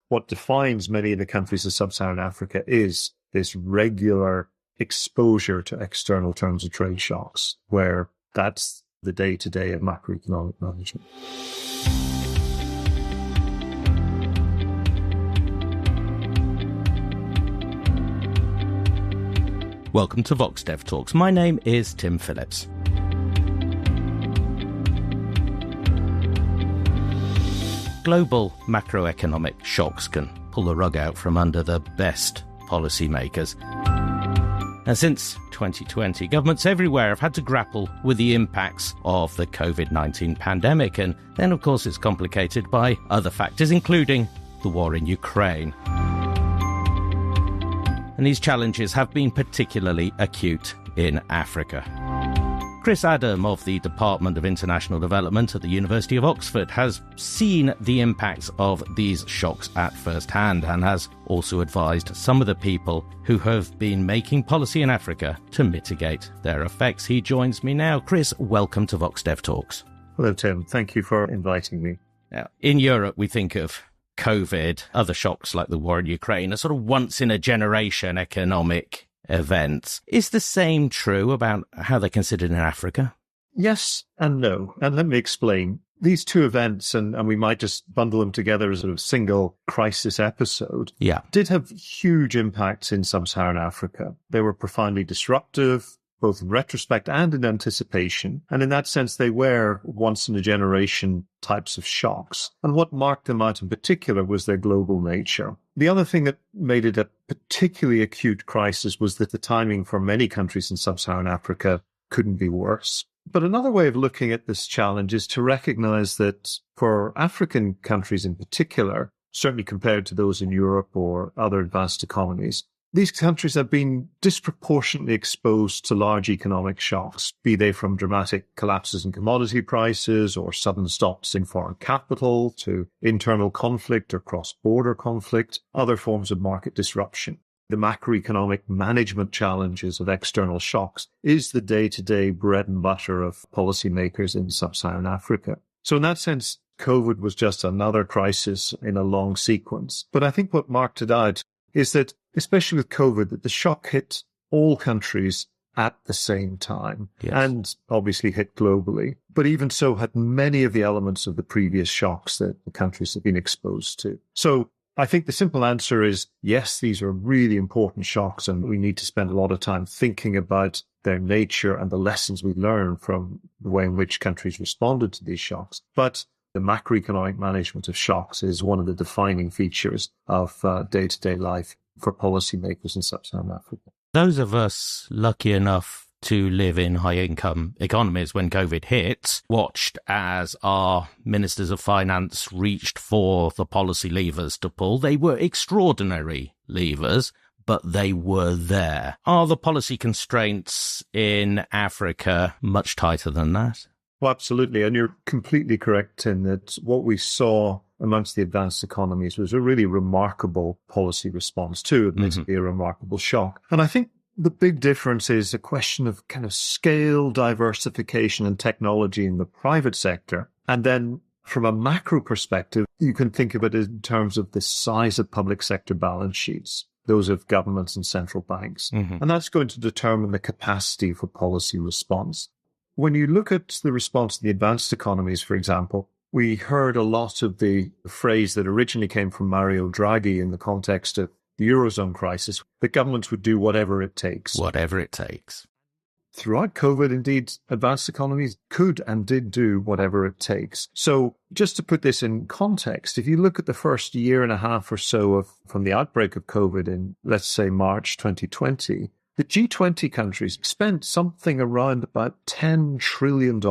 what defines many of the countries of sub-Saharan Africa is this regular exposure to external terms of trade shocks, where that's the day-to-day of macroeconomic management. Welcome to VoxDevTalks. My name is Tim Phillips. Global macroeconomic shocks can pull the rug out from under the best policymakers. And since 2020, governments everywhere have had to grapple with the impacts of the COVID-19 pandemic. And then, of course, it's complicated by other factors, including the war in Ukraine. And these challenges have been particularly acute in Africa. Chris Adam of the Department of International Development at the University of Oxford has seen the impacts of these shocks at first hand and has also advised some of the people who have been making policy in Africa to mitigate their effects. He joins me now. Chris, welcome to VoxDevTalks. Hello, Tim. Thank you for inviting me. Now, in Europe, we think of COVID, other shocks like the war in Ukraine, as sort of once-in-a-generation economic events. Is the same true about how they're considered in Africa? Yes and no. And let me explain. These two events, and we might just bundle them together as a sort of single crisis episode, did have huge impacts in sub-Saharan Africa. They were profoundly disruptive, both in retrospect and in anticipation. And in that sense, they were once-in-a-generation types of shocks. And what marked them out in particular was their global nature. The other thing that made it a particularly acute crisis was that the timing for many countries in sub-Saharan Africa couldn't be worse. But another way of looking at this challenge is to recognize that for African countries in particular, certainly compared to those in Europe or other advanced economies, these countries have been disproportionately exposed to large economic shocks, be they from dramatic collapses in commodity prices or sudden stops in foreign capital to internal conflict or cross-border conflict, other forms of market disruption. The macroeconomic management challenges of external shocks is the day-to-day bread and butter of policymakers in sub-Saharan Africa. So in that sense, COVID was just another crisis in a long sequence. But I think what marked it out is that, especially with COVID, that the shock hit all countries at the same time and obviously hit globally, but even so had many of the elements of the previous shocks that the countries have been exposed to. So I think the simple answer is yes, these are really important shocks and we need to spend a lot of time thinking about their nature and the lessons we learn from the way in which countries responded to these shocks. But the macroeconomic management of shocks is one of the defining features of day-to-day life for policymakers in sub-Saharan Africa. Those of us lucky enough to live in high-income economies when COVID hit watched as our ministers of finance reached for the policy levers to pull. They were extraordinary levers, but they were there. Are the policy constraints in Africa much tighter than that? Well, absolutely. And you're completely correct in that what we saw amongst the advanced economies was a really remarkable policy response to, admittedly a remarkable shock. And I think the big difference is a question of kind of scale, diversification and technology in the private sector. And then from a macro perspective, you can think of it in terms of the size of public sector balance sheets, those of governments and central banks. And that's going to determine the capacity for policy response. When you look at the response to the advanced economies, for example, we heard a lot of the phrase that originally came from Mario Draghi in the context of the Eurozone crisis, that governments would do whatever it takes. Whatever it takes. Throughout COVID, indeed, advanced economies could and did do whatever it takes. So just to put this in context, if you look at the first year and a half or so from the outbreak of COVID in, let's say, March 2020, the G20 countries spent something around about $10 trillion,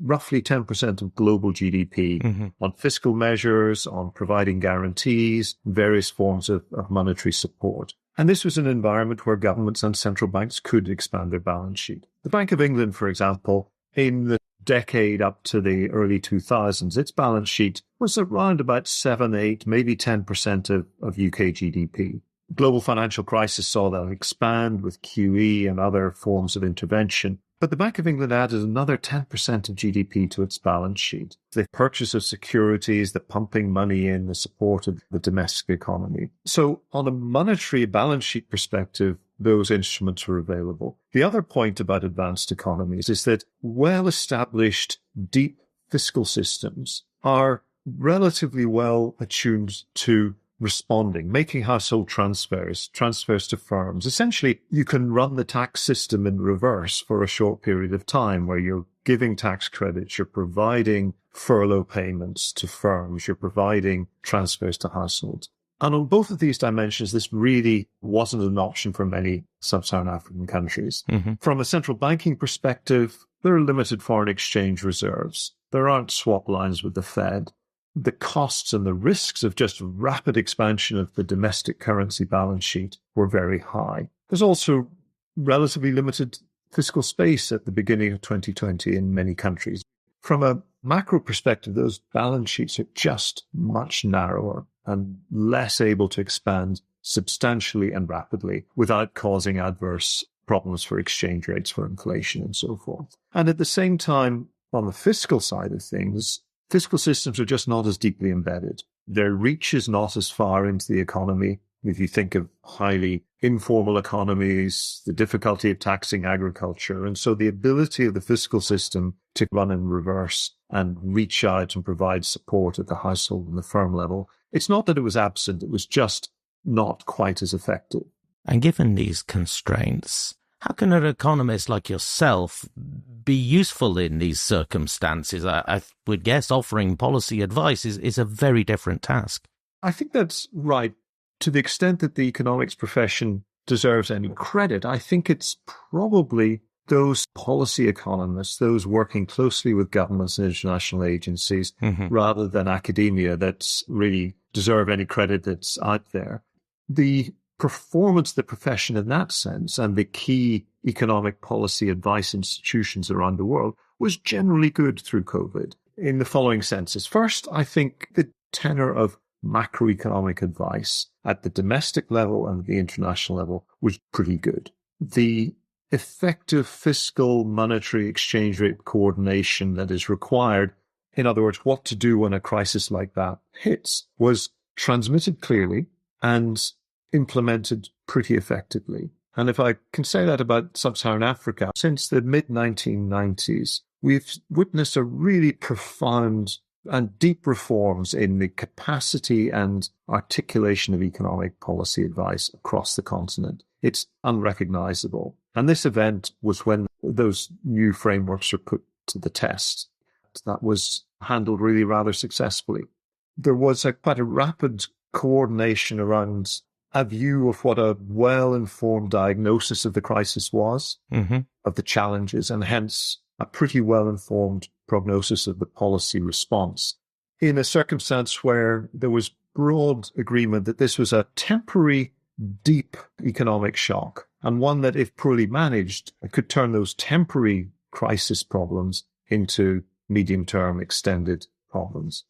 roughly 10% of global GDP, on fiscal measures, on providing guarantees, various forms of monetary support. And this was an environment where governments and central banks could expand their balance sheet. The Bank of England, for example, in the decade up to the early 2000s, its balance sheet was around about 7, 8, maybe 10% of UK GDP. Global financial crisis saw that expand with QE and other forms of intervention. But the Bank of England added another 10% of GDP to its balance sheet. The purchase of securities, the pumping money in, the support of the domestic economy. So on a monetary balance sheet perspective, those instruments were available. The other point about advanced economies is that well-established, deep fiscal systems are relatively well attuned to responding, making household transfers to firms. Essentially, you can run the tax system in reverse for a short period of time where you're giving tax credits, you're providing furlough payments to firms, you're providing transfers to households. And on both of these dimensions, this really wasn't an option for many sub-Saharan African countries. Mm-hmm. From a central banking perspective, there are limited foreign exchange reserves. There aren't swap lines with the Fed. The costs and the risks of just rapid expansion of the domestic currency balance sheet were very high. There's also relatively limited fiscal space at the beginning of 2020 in many countries. From a macro perspective, those balance sheets are just much narrower and less able to expand substantially and rapidly without causing adverse problems for exchange rates, for inflation, and so forth. And at the same time, on the fiscal side of things, fiscal systems are just not as deeply embedded. Their reach is not as far into the economy. If you think of highly informal economies, the difficulty of taxing agriculture, and so the ability of the fiscal system to run in reverse and reach out and provide support at the household and the firm level, it's not that it was absent, it was just not quite as effective. And given these constraints, how can an economist like yourself be useful in these circumstances? I would guess offering policy advice is a very different task. I think that's right. To the extent that the economics profession deserves any credit, I think it's probably those policy economists, those working closely with governments and international agencies, rather than academia, that really deserve any credit that's out there. The performance of the profession in that sense and the key economic policy advice institutions around the world was generally good through COVID in the following senses. First, I think the tenor of macroeconomic advice at the domestic level and the international level was pretty good. The effective fiscal monetary exchange rate coordination that is required, in other words, what to do when a crisis like that hits, was transmitted clearly and implemented pretty effectively. And if I can say that about sub-Saharan Africa, since the mid-1990s, we've witnessed a really profound and deep reforms in the capacity and articulation of economic policy advice across the continent. It's unrecognizable. And this event was when those new frameworks were put to the test. That was handled really rather successfully. There was quite a rapid coordination around a view of what a well-informed diagnosis of the crisis was, of the challenges, and hence a pretty well-informed prognosis of the policy response in a circumstance where there was broad agreement that this was a temporary, deep economic shock, and one that, if poorly managed, could turn those temporary crisis problems into medium-term extended problems.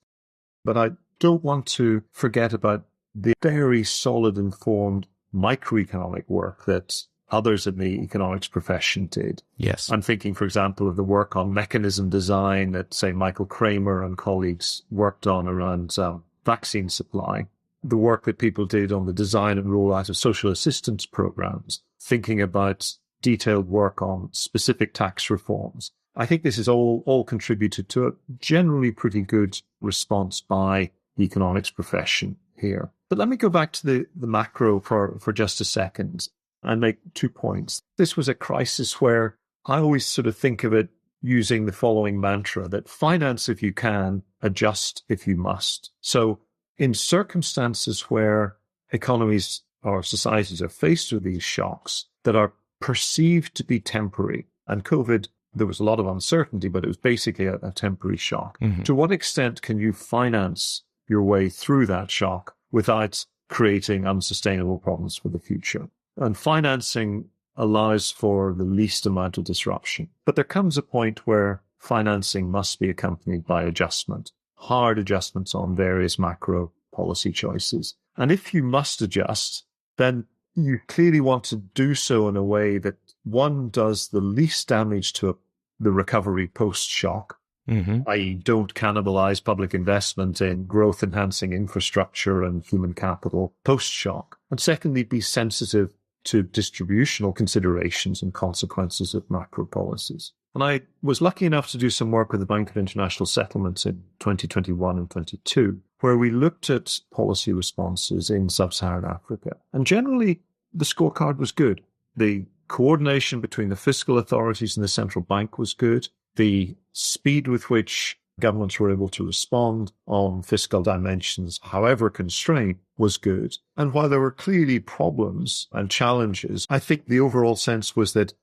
But I don't want to forget about the very solid, informed microeconomic work that others in the economics profession did. Yes. I'm thinking, for example, of the work on mechanism design that, say, Michael Kramer and colleagues worked on around vaccine supply, the work that people did on the design and rollout of social assistance programs, thinking about detailed work on specific tax reforms. I think this is all contributed to a generally pretty good response by the economics profession here. But let me go back to the macro for just a second and make 2 points. This was a crisis where I always sort of think of it using the following mantra, that finance if you can, adjust if you must. So in circumstances where economies or societies are faced with these shocks that are perceived to be temporary, and COVID, there was a lot of uncertainty, but it was basically a temporary shock. To what extent can you finance your way through that shock without creating unsustainable problems for the future? And financing allows for the least amount of disruption. But there comes a point where financing must be accompanied by adjustment, hard adjustments on various macro policy choices. And if you must adjust, then you clearly want to do so in a way that one does the least damage to the recovery post-shock, i.e. don't cannibalize public investment in growth-enhancing infrastructure and human capital post-shock. And secondly, be sensitive to distributional considerations and consequences of macro policies. And I was lucky enough to do some work with the Bank of International Settlements in 2021 and 22, where we looked at policy responses in sub-Saharan Africa. And generally, the scorecard was good. The coordination between the fiscal authorities and the central bank was good. The speed with which governments were able to respond on fiscal dimensions, however constrained, was good. And while there were clearly problems and challenges, I think the overall sense was that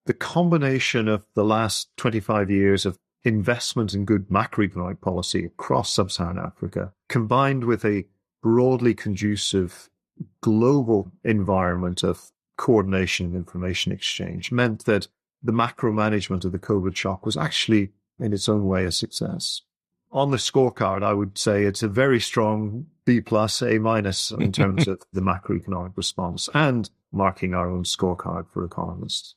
the combination of the last 25 years of investment in good macroeconomic policy across sub-Saharan Africa, combined with a broadly conducive global environment of coordination and information exchange, meant that the macro management of the COVID shock was actually, in its own way, a success. On the scorecard, I would say it's a very strong B+, A- in terms of the macroeconomic response, and marking our own scorecard for economists.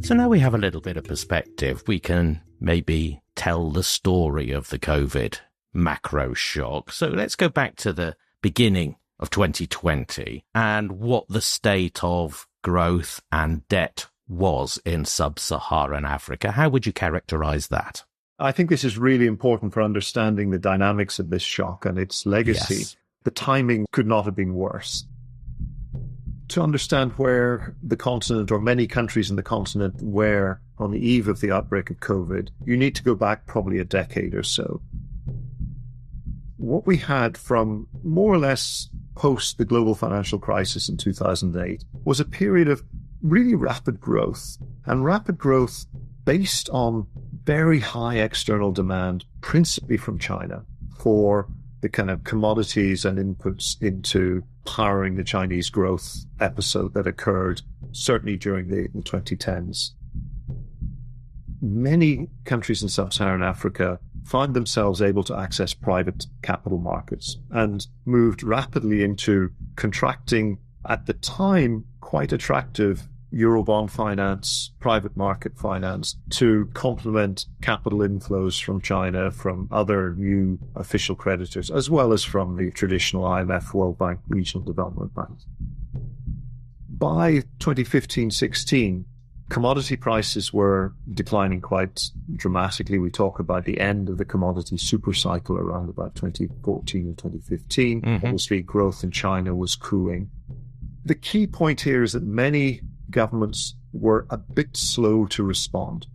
So now we have a little bit of perspective. We can maybe tell the story of the COVID macro shock. So let's go back to the beginning of 2020 and what the state of growth and debt was in sub-Saharan Africa. How would you characterize that? I think this is really important for understanding the dynamics of this shock and its legacy. Yes. The timing could not have been worse. To understand where the continent, or many countries in the continent, were on the eve of the outbreak of COVID, you need to go back probably a decade or so. What we had from more or less post the global financial crisis in 2008 was a period of really rapid growth, and rapid growth based on very high external demand, principally from China, for the kind of commodities and inputs into powering the Chinese growth episode that occurred certainly during the 2010s. Many countries in sub-Saharan Africa found themselves able to access private capital markets and moved rapidly into contracting, at the time, quite attractive Eurobond finance, private market finance, to complement capital inflows from China, from other new official creditors, as well as from the traditional IMF, World Bank, regional development banks. By 2015-16, commodity prices were declining quite dramatically. We talk about the end of the commodity supercycle around about 2014 and 2015. Obviously, growth in China was cooling. The key point here is that many governments were a bit slow to respond.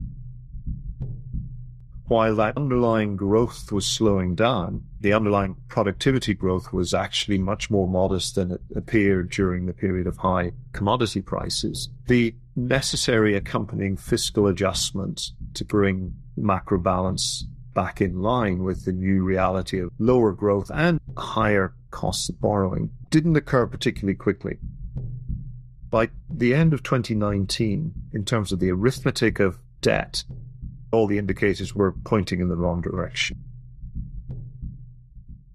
While that underlying growth was slowing down, the underlying productivity growth was actually much more modest than it appeared during the period of high commodity prices. The necessary accompanying fiscal adjustments to bring macro balance back in line with the new reality of lower growth and higher costs of borrowing didn't occur particularly quickly. By the end of 2019, in terms of the arithmetic of debt, all the indicators were pointing in the wrong direction.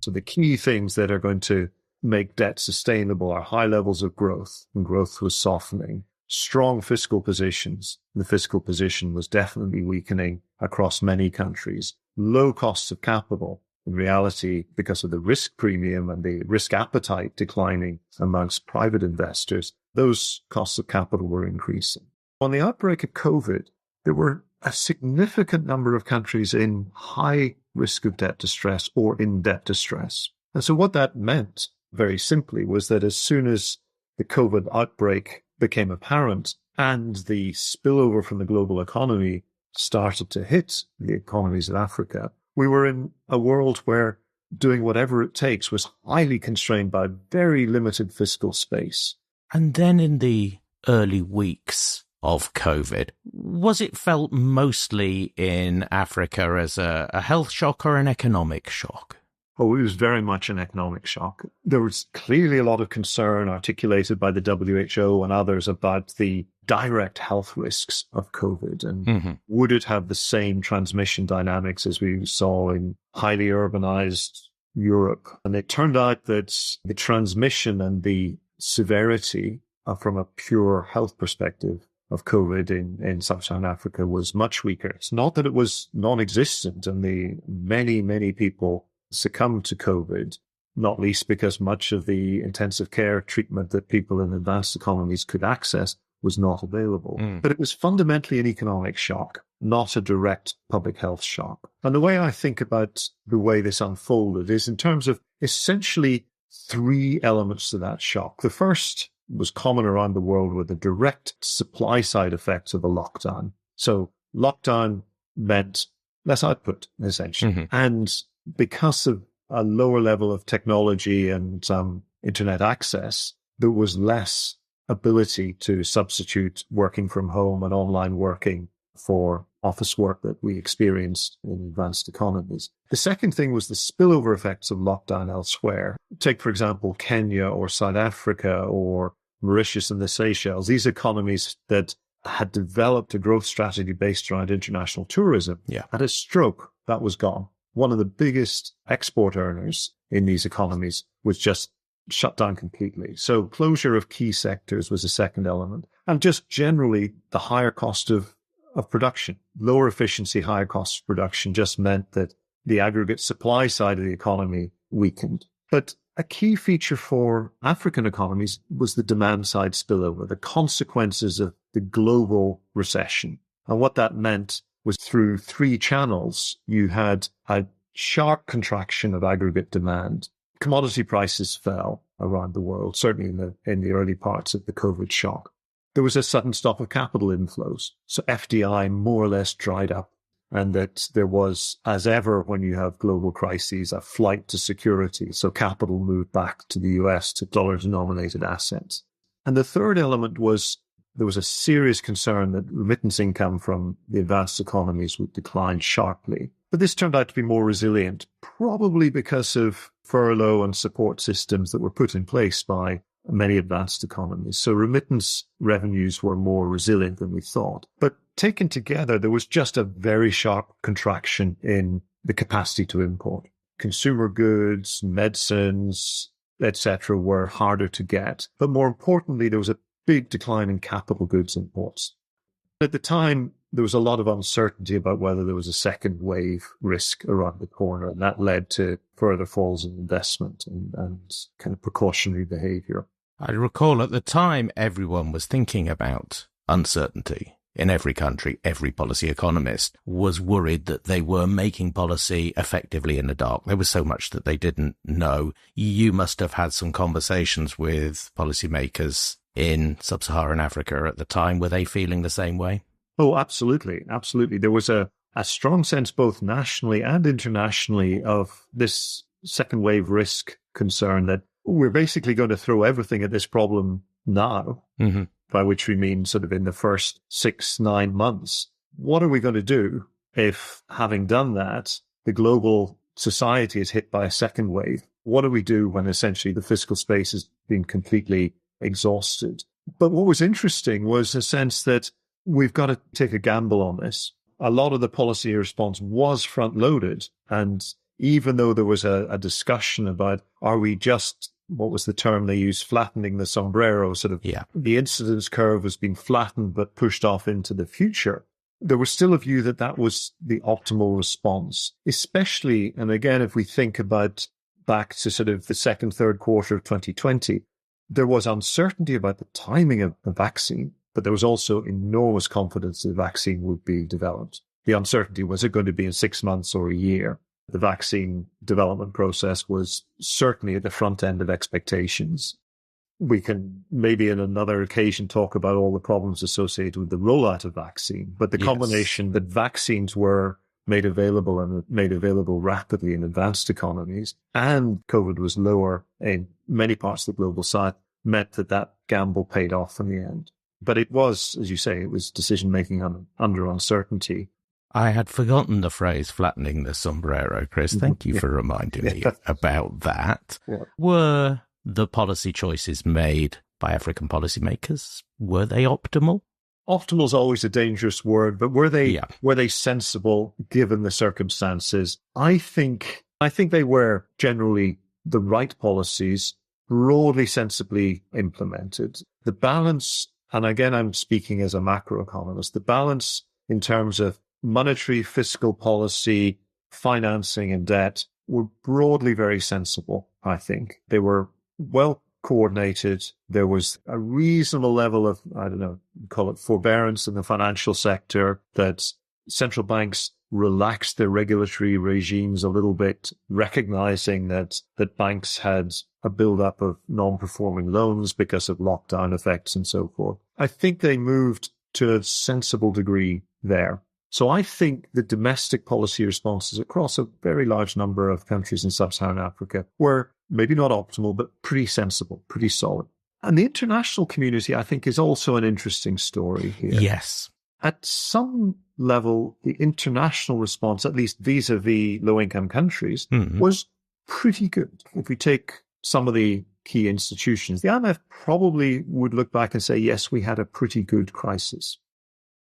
So the key things that are going to make debt sustainable are high levels of growth, and growth was softening. Strong fiscal positions. The fiscal position was definitely weakening across many countries. Low costs of capital. In reality, because of the risk premium and the risk appetite declining amongst private investors, those costs of capital were increasing. On the outbreak of COVID, there were a significant number of countries in high risk of debt distress or in debt distress. And so what that meant, very simply, was that as soon as the COVID outbreak became apparent and the spillover from the global economy started to hit the economies of Africa, we were in a world where doing whatever it takes was highly constrained by very limited fiscal space. And then in the early weeks of COVID, was it felt mostly in Africa as a health shock or an economic shock? Oh, it was very much an economic shock. There was clearly a lot of concern articulated by the WHO and others about the direct health risks of COVID and would it have the same transmission dynamics as we saw in highly urbanized Europe. And it turned out that the transmission and the severity from a pure health perspective of COVID in sub-Saharan Africa was much weaker. It's not that it was non-existent and many people succumbed to COVID, not least because much of the intensive care treatment that people in advanced economies could access was not available. But it was fundamentally an economic shock, not a direct public health shock. And the way I think about the way this unfolded is in terms of essentially three elements to that shock. The first was common around the world with the direct supply side effects of a lockdown. So lockdown meant less output, essentially. And because of a lower level of technology and internet access, there was less ability to substitute working from home and online working for office work that we experienced in advanced economies. The second thing was the spillover effects of lockdown elsewhere. Take, for example, Kenya or South Africa or Mauritius and the Seychelles. These economies that had developed a growth strategy based around international tourism. At a stroke, that was gone. One of the biggest export earners in these economies was just shut down completely. So closure of key sectors was a second element. And just generally the higher cost of production, lower efficiency, higher cost of production just meant that the aggregate supply side of the economy weakened. But a key feature for African economies was the demand side spillover, the consequences of the global recession. And what that meant was through three channels, you had a sharp contraction of aggregate demand. Commodity prices fell around the world, certainly in the early parts of the COVID shock. There was a sudden stop of capital inflows. So FDI more or less dried up, and that there was, as ever when you have global crises, a flight to security. So capital moved back to the US to dollar-denominated assets. And the third element was there was a serious concern that remittance income from the advanced economies would decline sharply. But this turned out to be more resilient, probably because of furlough and support systems that were put in place by many advanced economies. So remittance revenues were more resilient than we thought. But taken together, there was just a very sharp contraction in the capacity to import. Consumer goods, medicines, etc. were harder to get. But more importantly, there was a big decline in capital goods imports. At the time, there was a lot of uncertainty about whether there was a second wave risk around the corner, and that led to further falls in investment and kind of precautionary behavior. I recall at the time everyone was thinking about uncertainty. In every country, every policy economist was worried that they were making policy effectively in the dark. There was so much that they didn't know. You must have had some conversations with policymakers in sub-Saharan Africa at the time. Were they feeling the same way? Oh, absolutely. Absolutely. There was a strong sense both nationally and internationally of this second wave risk concern that we're basically going to throw everything at this problem now, by which we mean sort of in the first 6-9 months. What are we going to do if, having done that, the global society is hit by a second wave? What do we do when essentially the fiscal space has been completely exhausted? But what was interesting was a sense that we've got to take a gamble on this. A lot of the policy response was front-loaded. And even though there was a discussion about, are we just, what was the term they used, flattening the sombrero, sort of the incidence curve was being flattened but pushed off into the future, there was still a view that that was the optimal response, especially, and again, if we think about back to sort of the second, third quarter of 2020, there was uncertainty about the timing of the vaccine, but there was also enormous confidence the vaccine would be developed. The uncertainty was it going to be in 6 months or a year? The vaccine development process was certainly at the front end of expectations. We can maybe in another occasion talk about all the problems associated with the rollout of vaccine, but the combination that vaccines were made available and made available rapidly in advanced economies, and COVID was lower in many parts of the global south, meant that gamble paid off in the end. But it was, as you say, it was decision-making under uncertainty. I had forgotten the phrase flattening the sombrero, Chris. Thank you for reminding me about that. Yeah. Were the policy choices made by African policymakers, were they optimal? Optimal is always a dangerous word, but were they sensible given the circumstances? I think they were generally the right policies, broadly sensibly implemented. The balance, and again I'm speaking as a macroeconomist, the balance in terms of monetary, fiscal policy, financing and debt were broadly very sensible, I think. They were well coordinated. There was a reasonable level of, call it forbearance in the financial sector, that central banks relaxed their regulatory regimes a little bit, recognizing that banks had a buildup of non-performing loans because of lockdown effects and so forth. I think they moved to a sensible degree there. So I think the domestic policy responses across a very large number of countries in sub-Saharan Africa were maybe not optimal, but pretty sensible, pretty solid. And the international community, I think, is also an interesting story here. Yes. At some level, the international response, at least vis-a-vis low-income countries, was pretty good. If we take some of the key institutions, the IMF probably would look back and say, yes, we had a pretty good crisis.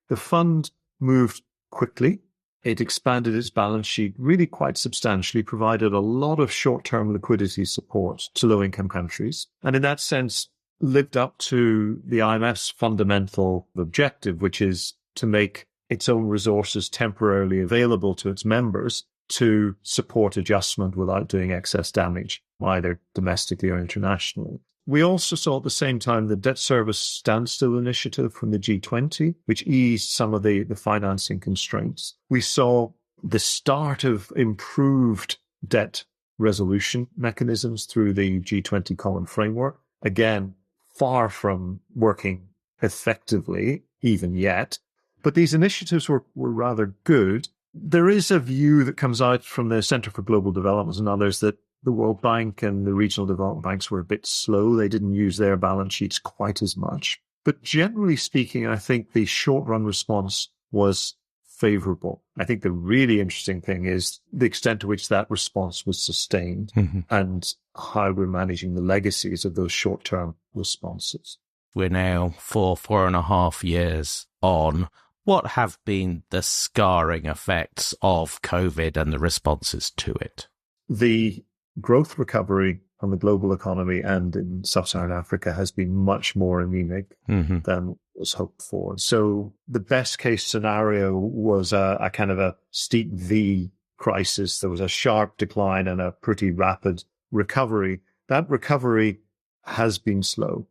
The fund moved quickly. It expanded its balance sheet really quite substantially, provided a lot of short-term liquidity support to low-income countries, and in that sense lived up to the IMF's fundamental objective, which is to make its own resources temporarily available to its members to support adjustment without doing excess damage, either domestically or internationally. We also saw at the same time the debt service standstill initiative from the G20, which eased some of the financing constraints. We saw the start of improved debt resolution mechanisms through the G20 common framework. Again, far from working effectively even yet, but these initiatives were rather good. There is a view that comes out from the Center for Global Development and others that the World Bank and the regional development banks were a bit slow. They didn't use their balance sheets quite as much. But generally speaking, I think the short-run response was favorable. I think the really interesting thing is the extent to which that response was sustained and how we're managing the legacies of those short-term responses. We're now 4.5 years on. What have been the scarring effects of COVID and the responses to it? The growth recovery on the global economy and in sub-Saharan Africa has been much more anemic than was hoped for. So the best case scenario was a kind of a steep V crisis. There was a sharp decline and a pretty rapid recovery. That recovery has been slow.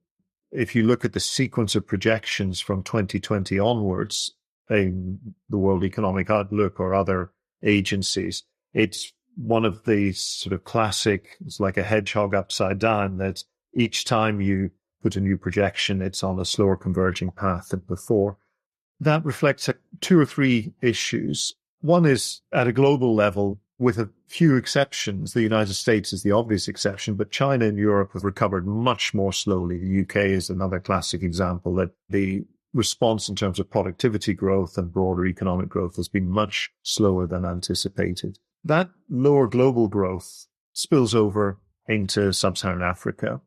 If you look at the sequence of projections from 2020 onwards, in the World Economic Outlook or other agencies, it's one of these sort of classic, it's like a hedgehog upside down, that each time you put a new projection, it's on a slower converging path than before. That reflects two or three issues. One is at a global level, with a few exceptions. The United States is the obvious exception, but China and Europe have recovered much more slowly. The UK is another classic example that the response in terms of productivity growth and broader economic growth has been much slower than anticipated. That lower global growth spills over into sub-Saharan Africa.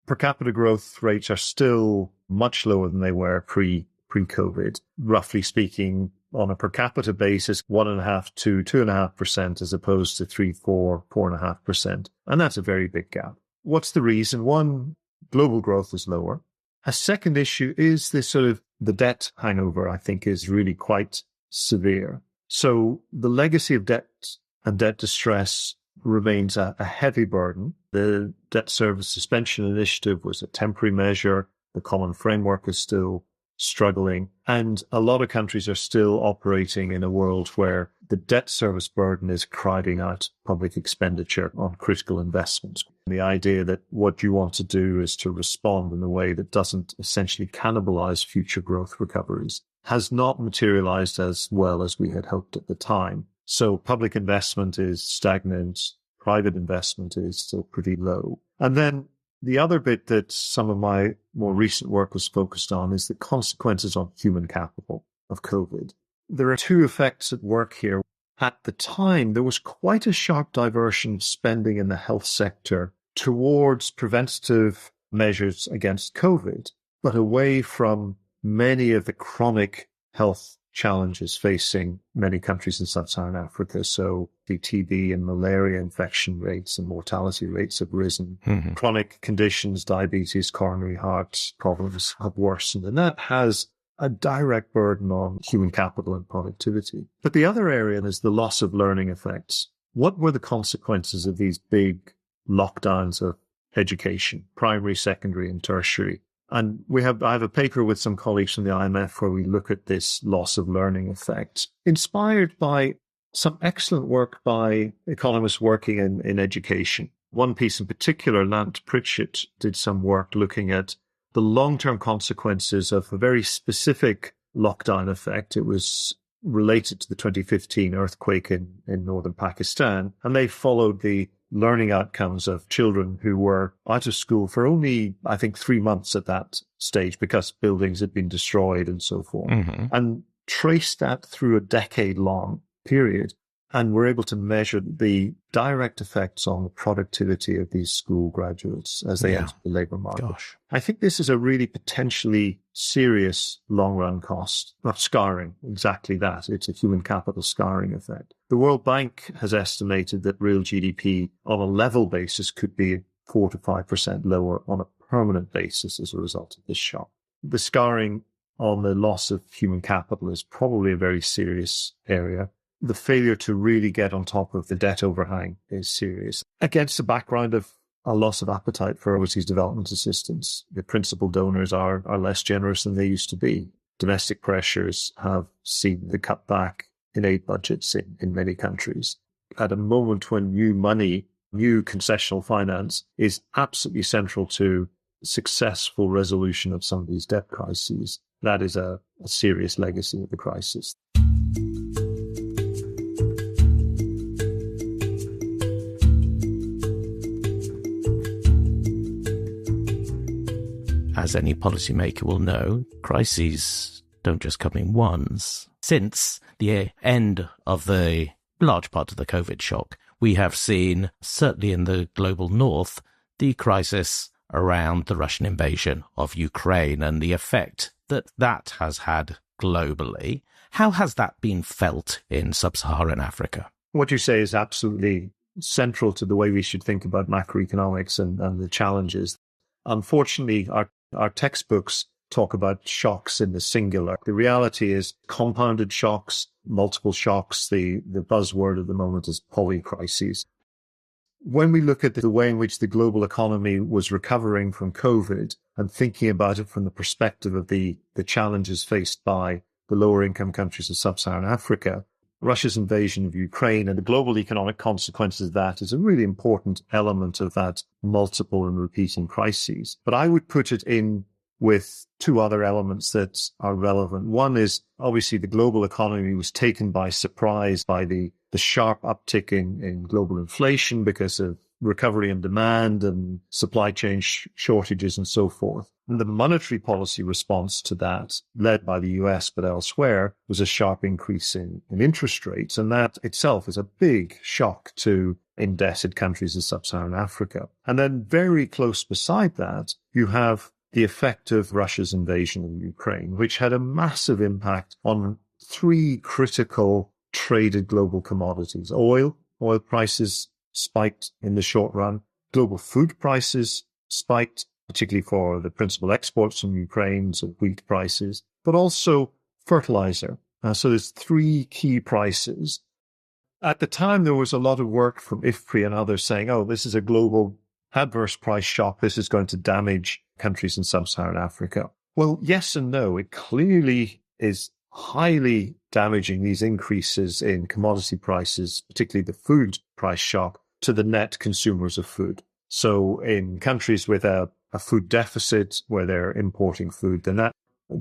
Per capita growth rates are still much lower than they were pre-COVID. Roughly speaking, on a per capita basis, 1.5% to 2.5% as opposed to 4.5%. And that's a very big gap. What's the reason? One, global growth is lower. A second issue is this sort of the debt hangover, I think, is really quite severe. So the legacy of debt and debt distress remains a heavy burden. The debt service suspension initiative was a temporary measure. The common framework is still struggling. And a lot of countries are still operating in a world where the debt service burden is crowding out public expenditure on critical investments. The idea that what you want to do is to respond in a way that doesn't essentially cannibalize future growth recoveries has not materialized as well as we had hoped at the time. So public investment is stagnant, private investment is still pretty low. And then the other bit that some of my more recent work was focused on is the consequences on human capital of COVID. there are two effects at work here. At the time, there was quite a sharp diversion of spending in the health sector towards preventative measures against COVID, but away from many of the chronic health challenges facing many countries in sub-Saharan Africa. So the TB and malaria infection rates and mortality rates have risen. Mm-hmm. Chronic conditions, diabetes, coronary heart problems have worsened. And that has a direct burden on human capital and productivity. But the other area is the loss of learning effects. What were the consequences of these big lockdowns of education, primary, secondary, and tertiary? And I have a paper with some colleagues from the IMF where we look at this loss of learning effect, inspired by some excellent work by economists working in education. One piece in particular, Lant Pritchett did some work looking at the long-term consequences of a very specific lockdown effect. It was related to the 2015 earthquake in northern Pakistan, and they followed the learning outcomes of children who were out of school for only, I think, 3 months at that stage because buildings had been destroyed and so forth, and traced that through a decade-long period. And we're able to measure the direct effects on the productivity of these school graduates as they enter the labour market. Gosh. I think this is a really potentially serious long-run cost, not scarring, exactly that. It's a human capital scarring effect. The World Bank has estimated that real GDP on a level basis could be 4 to 5% lower on a permanent basis as a result of this shock. The scarring on the loss of human capital is probably a very serious area. The failure to really get on top of the debt overhang is serious. Against the background of a loss of appetite for overseas development assistance, the principal donors are less generous than they used to be. Domestic pressures have seen the cutback in aid budgets in many countries. At a moment when new money, new concessional finance is absolutely central to successful resolution of some of these debt crises, that is a serious legacy of the crisis. As any policymaker will know, crises don't just come in ones. Since the end of the large part of the COVID shock, we have seen, certainly in the global north, the crisis around the Russian invasion of Ukraine and the effect that has had globally. How has that been felt in sub-Saharan Africa? What you say is absolutely central to the way we should think about macroeconomics and the challenges. Unfortunately, our textbooks talk about shocks in the singular. The reality is compounded shocks, multiple shocks. The buzzword at the moment is polycrises. When we look at the way in which the global economy was recovering from COVID and thinking about it from the perspective of the challenges faced by the lower income countries of sub-Saharan Africa, Russia's invasion of Ukraine and the global economic consequences of that is a really important element of that multiple and repeating crises. But I would put it in with two other elements that are relevant. One is obviously the global economy was taken by surprise by the sharp uptick in global inflation because of recovery in demand and supply chain shortages and so forth. And the monetary policy response to that, led by the US but elsewhere, was a sharp increase in interest rates. And that itself is a big shock to indebted countries in sub-Saharan Africa. And then very close beside that, you have the effect of Russia's invasion of Ukraine, which had a massive impact on three critical traded global commodities. Oil prices spiked in the short run. Global food prices spiked, particularly for the principal exports from Ukraine, so wheat prices, but also fertilizer. So there's three key prices. At the time, there was a lot of work from IFPRI and others saying, this is a global adverse price shock. This is going to damage countries in sub-Saharan Africa. Well, yes and no. It clearly is highly damaging, these increases in commodity prices, particularly the food price shock, to the net consumers of food. So in countries with a food deficit where they're importing food, then that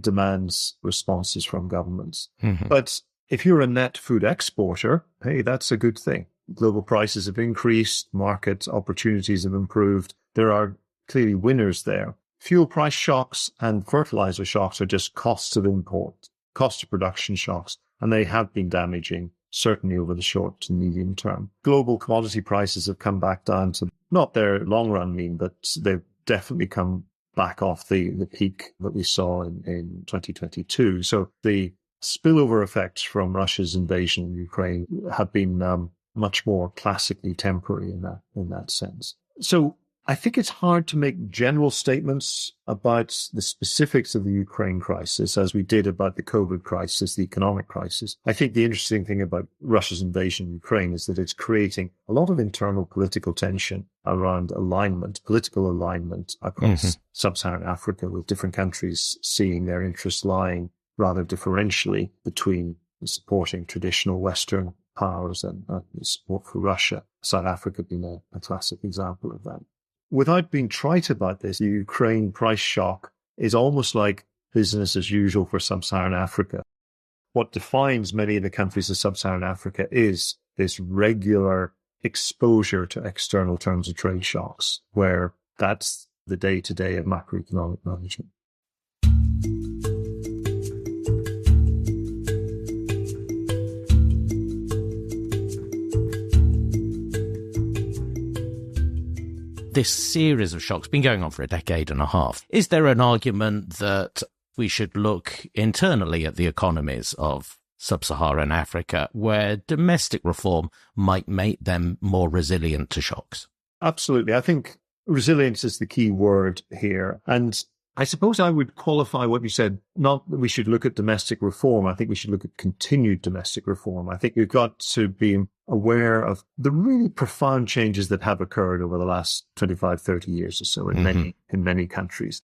demands responses from governments. Mm-hmm. But if you're a net food exporter, hey, that's a good thing. Global prices have increased, market opportunities have improved. There are clearly winners there. Fuel price shocks and fertilizer shocks are just costs of import, cost of production shocks. and they have been damaging, certainly over the short to medium term. Global commodity prices have come back down to not their long-run mean, but they've definitely come back off the peak that we saw in 2022. So the spillover effects from Russia's invasion of Ukraine have been much more classically temporary in that sense. So I think it's hard to make general statements about the specifics of the Ukraine crisis as we did about the COVID crisis, the economic crisis. I think the interesting thing about Russia's invasion of Ukraine is that it's creating a lot of internal political tension around political alignment across sub-Saharan Africa, with different countries seeing their interests lying rather differentially between supporting traditional Western powers and support for Russia. South Africa being a classic example of that. Without being trite about this, the Ukraine price shock is almost like business as usual for sub-Saharan Africa. What defines many of the countries of sub-Saharan Africa is this regular exposure to external terms of trade shocks, where that's the day-to-day of macroeconomic management. This series of shocks been going on for a decade and a half. Is there an argument that we should look internally at the economies of sub-Saharan Africa, where domestic reform might make them more resilient to shocks? Absolutely. I think resilience is the key word here. And I suppose I would qualify what you said, not that we should look at domestic reform. I think we should look at continued domestic reform. I think we've got to be aware of the really profound changes that have occurred over the last 25, 30 years or so in many countries.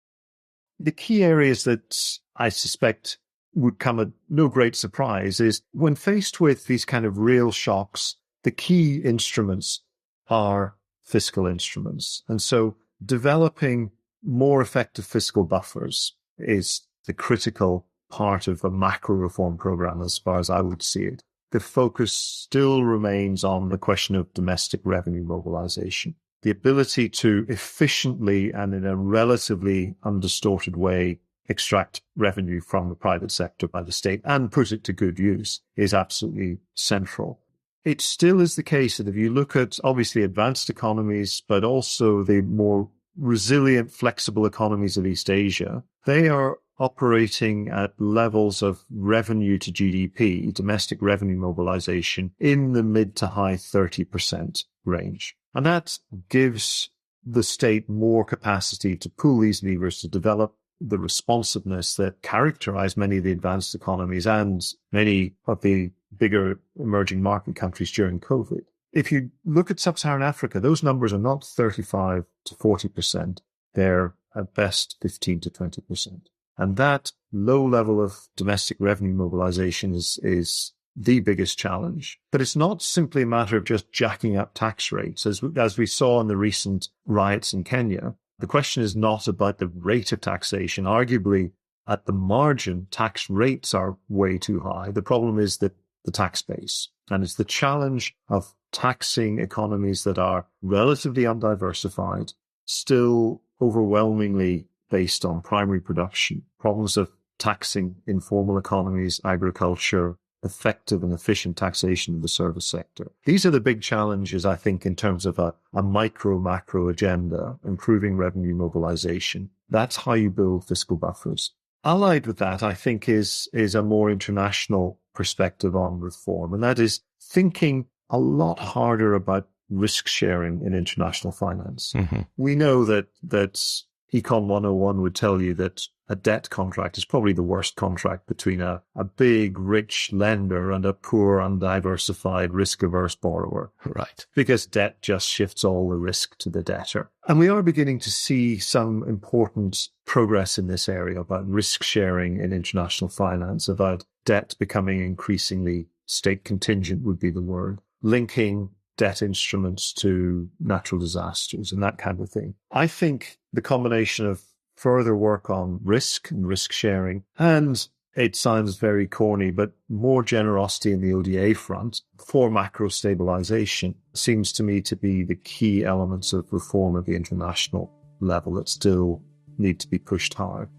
The key areas that I suspect would come at no great surprise is when faced with these kind of real shocks, the key instruments are fiscal instruments. And so developing more effective fiscal buffers is the critical part of a macro reform program as far as I would see it. The focus still remains on the question of domestic revenue mobilization. The ability to efficiently and in a relatively undistorted way extract revenue from the private sector by the state and put it to good use is absolutely central. It still is the case that if you look at obviously advanced economies, but also the more resilient, flexible economies of East Asia, they are operating at levels of revenue to GDP, domestic revenue mobilization, in the mid to high 30% range. And that gives the state more capacity to pull these levers to develop the responsiveness that characterize many of the advanced economies and many of the bigger emerging market countries during COVID. If you look at sub-Saharan Africa, those numbers are not 35 to 40%. They're at best 15 to 20%. And that low level of domestic revenue mobilization is the biggest challenge. But it's not simply a matter of just jacking up tax rates. As we saw in the recent riots in Kenya, the question is not about the rate of taxation. Arguably, at the margin, tax rates are way too high. The problem is that the tax base. And it's the challenge of taxing economies that are relatively undiversified, still overwhelmingly based on primary production, problems of taxing informal economies, agriculture, effective and efficient taxation of the service sector. These are the big challenges, I think, in terms of a macro agenda, improving revenue mobilization. That's how you build fiscal buffers. Allied with that, I think, is a more international perspective on reform, and that is thinking a lot harder about risk sharing in international finance. We know that Econ 101 would tell you that a debt contract is probably the worst contract between a big, rich lender and a poor, undiversified, risk-averse borrower. Right. Because debt just shifts all the risk to the debtor. And we are beginning to see some important progress in this area about risk sharing in international finance, about debt becoming increasingly state contingent would be the word, linking debt instruments to natural disasters and that kind of thing. I think the combination of further work on risk and risk sharing, and it sounds very corny, but more generosity in the ODA front for macro stabilization seems to me to be the key elements of reform at the international level that still need to be pushed hard.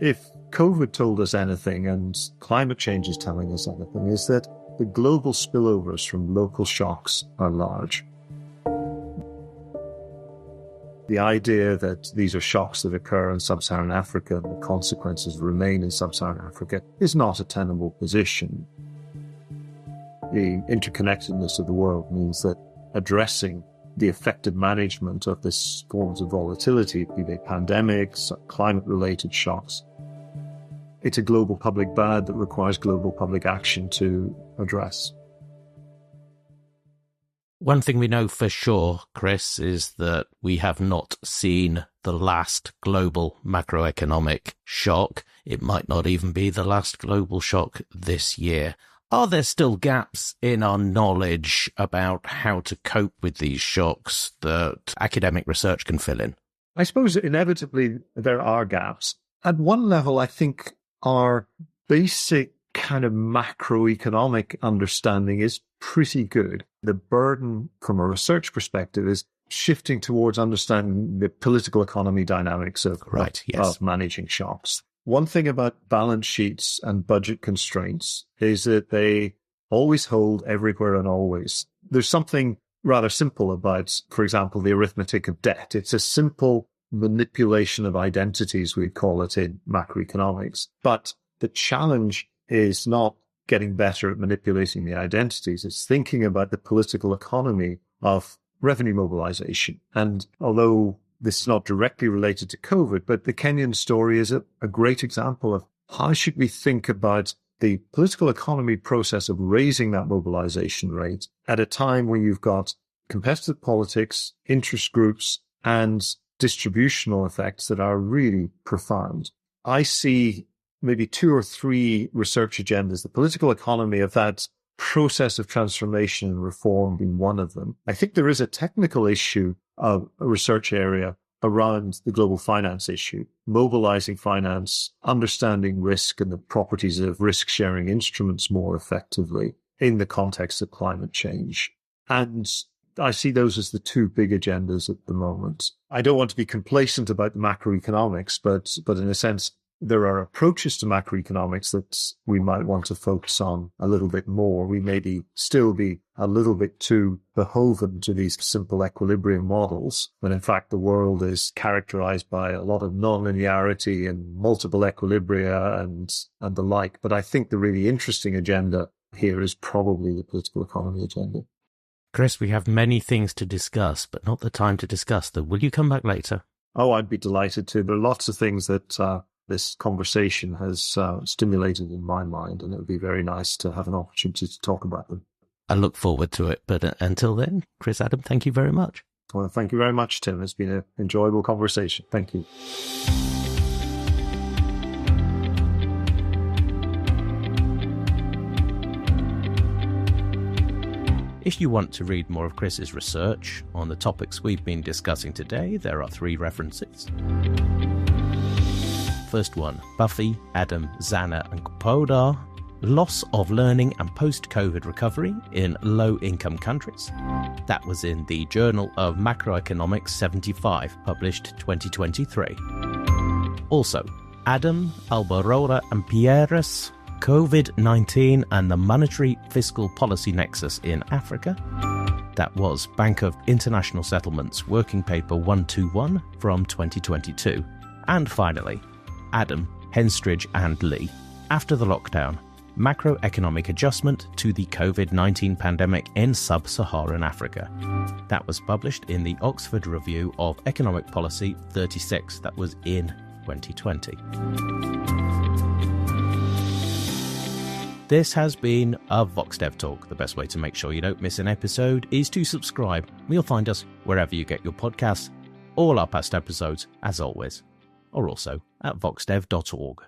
If COVID told us anything, and climate change is telling us anything, is that the global spillovers from local shocks are large. The idea that these are shocks that occur in sub-Saharan Africa and the consequences remain in sub-Saharan Africa is not a tenable position. The interconnectedness of the world means that addressing the effective management of these forms of volatility, be they pandemics, climate-related shocks, it's a global public bad that requires global public action to address. One thing we know for sure, Chris, is that we have not seen the last global macroeconomic shock. It might not even be the last global shock this year. Are there still gaps in our knowledge about how to cope with these shocks that academic research can fill in? I suppose inevitably there are gaps. At one level, I think our basic kind of macroeconomic understanding is pretty good. The burden from a research perspective is shifting towards understanding the political economy dynamics of managing shocks. One thing about balance sheets and budget constraints is that they always hold everywhere and always. There's something rather simple about, for example, the arithmetic of debt. It's a simple manipulation of identities, we call it in macroeconomics. But the challenge is not getting better at manipulating the identities. It's thinking about the political economy of revenue mobilization. And although this is not directly related to COVID, but the Kenyan story is a great example of how should we think about the political economy process of raising that mobilization rate at a time when you've got competitive politics, interest groups, and distributional effects that are really profound. I see maybe 2 or 3 research agendas, the political economy of that process of transformation and reform being one of them. I think there is a technical issue of a research area around the global finance issue, mobilizing finance, understanding risk and the properties of risk-sharing instruments more effectively in the context of climate change. And I see those as the 2 big agendas at the moment. I don't want to be complacent about the macroeconomics, but in a sense, there are approaches to macroeconomics that we might want to focus on a little bit more. We maybe still be a little bit too beholden to these simple equilibrium models, when in fact the world is characterized by a lot of nonlinearity and multiple equilibria and the like. But I think the really interesting agenda here is probably the political economy agenda. Chris, we have many things to discuss, but not the time to discuss them. Will you come back later? Oh, I'd be delighted to. There are lots of things that this conversation has stimulated in my mind, and it would be very nice to have an opportunity to talk about them. I look forward to it. But until then, Chris Adam, thank you very much. Well, thank you very much, Tim. It's been an enjoyable conversation. Thank you. If you want to read more of Chris's research on the topics we've been discussing today, there are 3 references. First one, Buffy, Adam, Zana and Kopoda, Loss of Learning and Post-COVID Recovery in Low-Income Countries. That was in the Journal of Macroeconomics 75, published 2023. Also, Adam, Albarora and Pierres, COVID-19 and the Monetary Fiscal Policy Nexus in Africa. That was Bank of International Settlements Working Paper 121 from 2022. And finally, Adam, Henstridge and Lee, After the Lockdown, Macroeconomic Adjustment to the COVID-19 Pandemic in Sub-Saharan Africa. That was published in the Oxford Review of Economic Policy 36, that was in 2020. This has been a VoxDevTalk. The best way to make sure you don't miss an episode is to subscribe. You'll find us wherever you get your podcasts, all our past episodes, as always, or also at voxdev.org.